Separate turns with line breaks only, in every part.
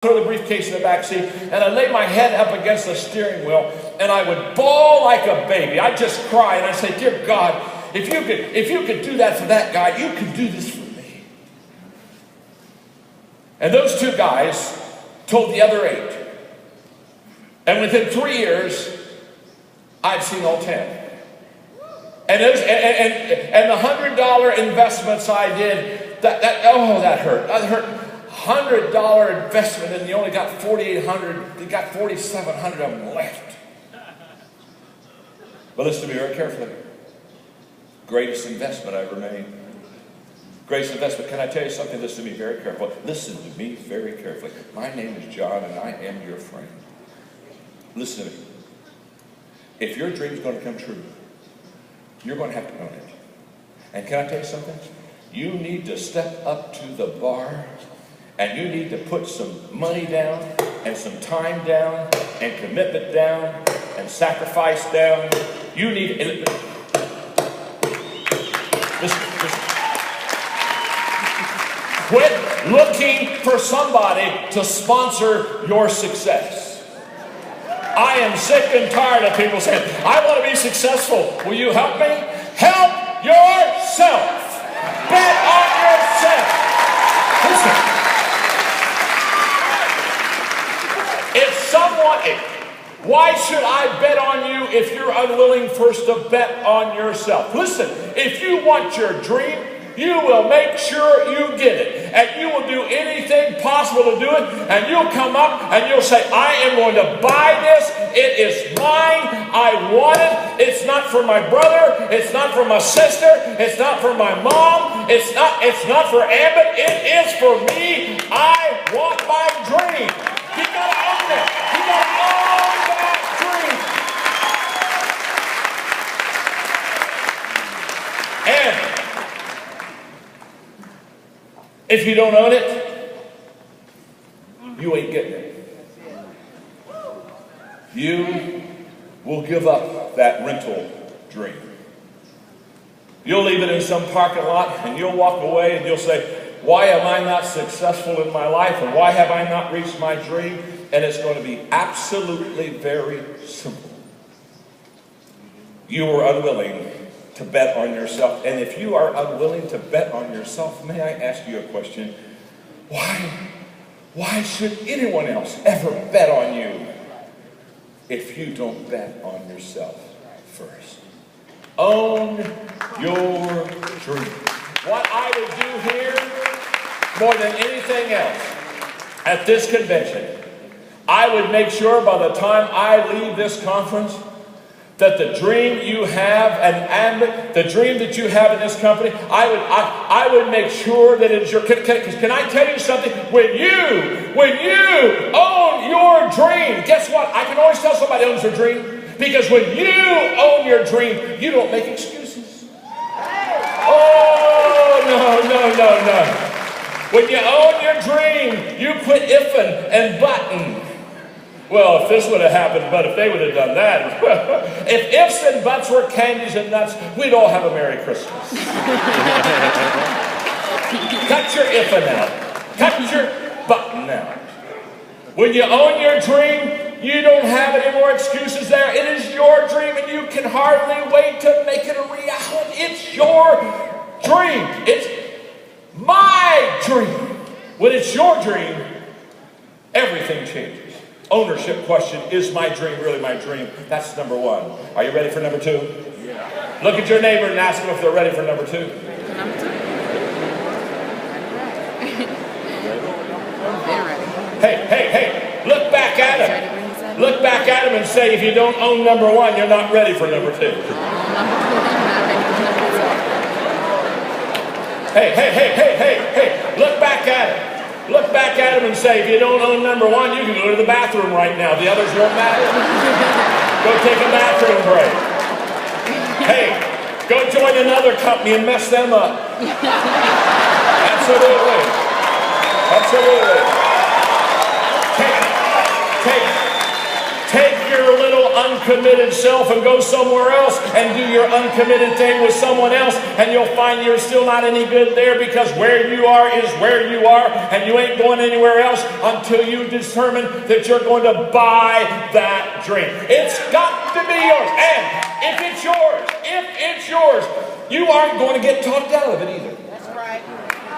throw the briefcase in the back seat, and I'd lay my head up against the steering wheel, and I would bawl like a baby. I'd just cry, and I'd say, "Dear God, if you could do that for that guy, you could do this for me." And those two guys told the other 8. And within 3 years, I'd seen all 10. And the $100 investments I did, that hurt. That hurt. $100 investment, and you only got 4,800. You got 4,700 of them left. But listen to me very carefully. Greatest investment I ever made. Greatest investment. Can I tell you something? Listen to me very carefully. Listen to me very carefully. My name is John, and I am your friend. Listen to me. If your dream is going to come true, you're going to have to own it. And can I tell you something? You need to step up to the bar, and you need to put some money down, and some time down, and commitment down, and sacrifice down. You need... Listen. Quit looking for somebody to sponsor your success. I am sick and tired of people saying, "I want to be successful. Will you help me?" Help yourself. Bet on yourself. Listen. Why should I bet on you if you're unwilling first to bet on yourself? Listen, if you want your dream, you will make sure you get it. And you will do anything possible to do it. And you'll come up and you'll say, "I am going to buy this. It is mine. I want it. It's not for my brother. It's not for my sister. It's not for my mom. It's not for Abbott. It is for me. I want my dream." You gotta own it. You gotta own that dream. And if you don't own it, you ain't getting it. You will give up that rental dream. You'll leave it in some parking lot, and you'll walk away and you'll say, "Why am I not successful in my life? And why have I not reached my dream?" And it's going to be absolutely very simple. You were unwilling to bet on yourself. And if you are unwilling to bet on yourself, may I ask you a question? Why should anyone else ever bet on you if you don't bet on yourself first? Own your dream. What I would do here, more than anything else, at this convention, I would make sure by the time I leave this conference that the dream you have and the dream that you have in this company, I would make sure that it's your. Can I tell you something? When you own your dream, guess what? I can always tell somebody owns their dream, because when you own your dream, you don't make excuses. Oh, no. When you own your dream, you quit ifing and butting. Well, if this would have happened, but if they would have done that, if ifs and buts were candies and nuts, we'd all have a Merry Christmas. Cut your ifing out. Cut your button out. When you own your dream, you don't have any more excuses there. It is your dream, and you can hardly wait to make it a reality. It's your dream. It's my dream. When it's your dream, everything changes. Ownership question: is my dream really my dream? That's number one. Are you ready for number 2? Yeah. Look at your neighbor and ask them if they're ready for number 2.
Number 2. They're ready.
Hey, look back at him. Look back at him and say, if you don't own number 1, you're not ready for number 2. Hey, look back at him. Look back at him and say, if you don't own number 1, you can go to the bathroom right now. The others won't matter. Go take a bathroom break. Hey, go join another company and mess them up. Absolutely. Take your little uncommitted self and go somewhere else and do your uncommitted thing with someone else, and you'll find you're still not any good there, because where you are is where you are, and you ain't going anywhere else until you determine that you're going to buy that dream. It's got to be yours. And if it's yours, you aren't going to get talked out of it either.
That's right.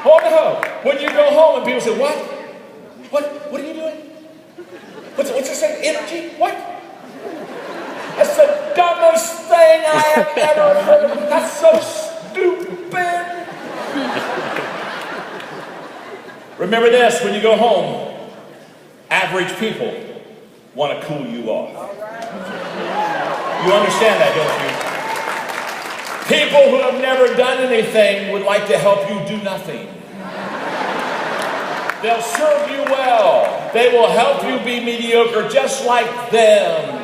Oh no. When you go home and people say, what? What are you doing? What's this thing? Energy? What? That's the dumbest thing I have ever heard. That's so stupid. Remember this, when you go home, average people want to cool you off. You understand that, don't you? People who have never done anything would like to help you do nothing. They'll serve you well. They will help you be mediocre just like them.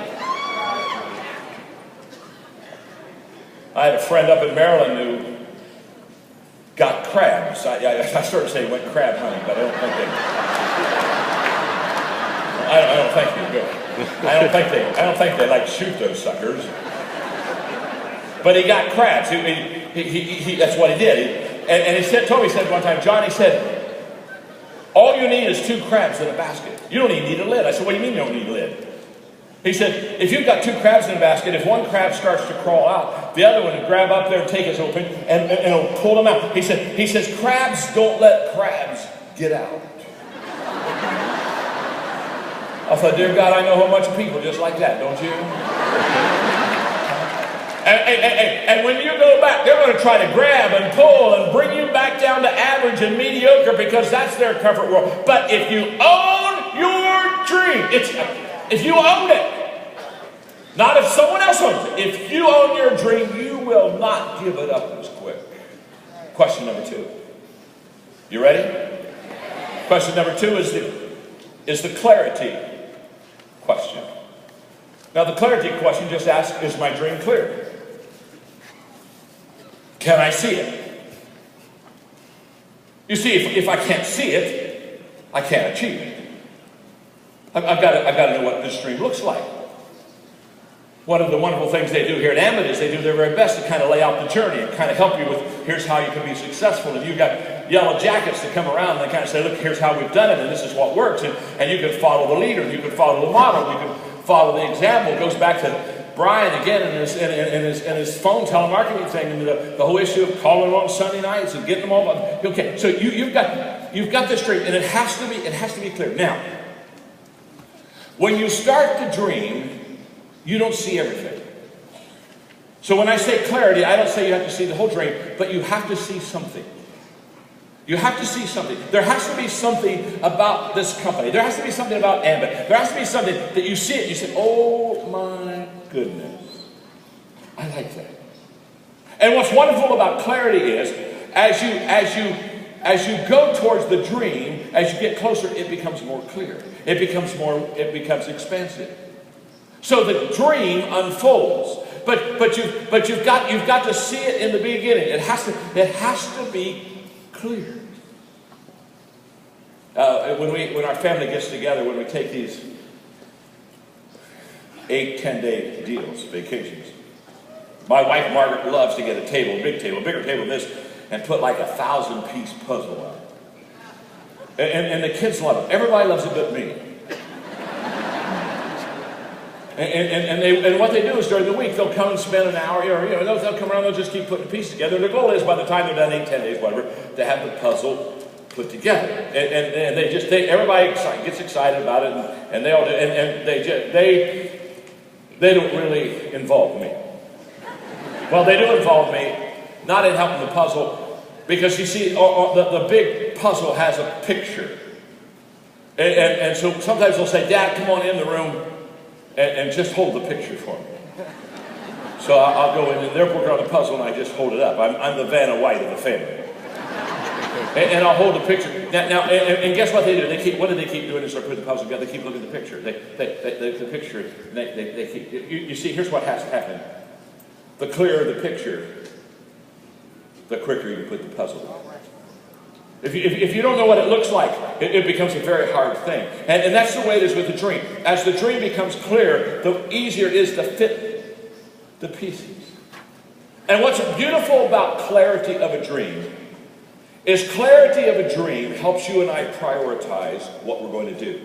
I had a friend up in Maryland who got crabs. I started saying went crab hunting, but I don't think they. I don't think they like to shoot those suckers. But he got crabs. That's what he did. And he told me one time, John, he said, all you need is 2 crabs in a basket. You don't even need a lid. I said, what do you mean you don't need a lid? He said, if you've got 2 crabs in a basket, if one crab starts to crawl out, the other one will grab up there and take his open and it'll pull them out. He says, crabs don't let crabs get out. I thought, dear God, I know a bunch of people just like that, don't you? And when you go back, they're going to try to grab and pull and bring you back down to average and mediocre, because that's their comfort world. But if you own your dream, if you own it, not if someone else owns it, if you own your dream, you will not give it up as quick. Question number 2. You ready? Question number 2 is the clarity question. Now, the clarity question just asks, is my dream clear? Can I see it? You see, if I can't see it, I can't achieve it. I've got to know what this dream looks like. One of the wonderful things they do here at Ambit is they do their very best to kind of lay out the journey and kind of help you with, here's how you can be successful. And you've got yellow jackets that come around and they kind of say, look, here's how we've done it, and this is what works. And you can follow the leader, you can follow the model, you can follow the example. It goes back to Brian again in his phone telemarketing thing, and the whole issue of calling on Sunday nights and getting them all. Okay, so you've got this dream, and it has to be clear. Now, when you start the dream, you don't see everything. So when I say clarity, I don't say you have to see the whole dream, but you have to see something. You have to see something. There has to be something about this company. There has to be something about Ambit. There has to be something that you see it, you say, oh my goodness, I like that. And what's wonderful about clarity is, as you go towards the dream, as you get closer, it becomes more clear. It becomes expansive. So the dream unfolds. But you've got to see it in the beginning. It has to be clear. When our family gets together, when we take these 8-10-day deals, vacations, my wife Margaret loves to get a bigger table than this, and put like 1,000-piece puzzle on it. And the kids love it. Everybody loves it but me. And what they do is during the week, they'll come and spend an hour, they'll come around, they'll just keep putting the pieces together. Their goal is, by the time they're done 8, 10 days, whatever, to have the puzzle put together. And everybody gets excited about it, and they all do, and they don't really involve me. Well, they do involve me, not in helping the puzzle, because you see, the big puzzle has a picture. And so sometimes they'll say, Dad, come on in the room and just hold the picture for me. So I'll go in, and they're working on the puzzle, and I just hold it up. I'm the Vanna White of the family. And I'll hold the picture. Now, and guess what they do? What do they keep doing to start putting the puzzle together? They keep looking at the picture. The picture, they keep, you see, here's what has to happen. The clearer the picture, the quicker you put the puzzle in. If you don't know what it looks like, it becomes a very hard thing. And that's the way it is with the dream. As the dream becomes clear, the easier it is to fit the pieces. And what's beautiful about clarity of a dream is clarity of a dream helps you and I prioritize what we're going to do.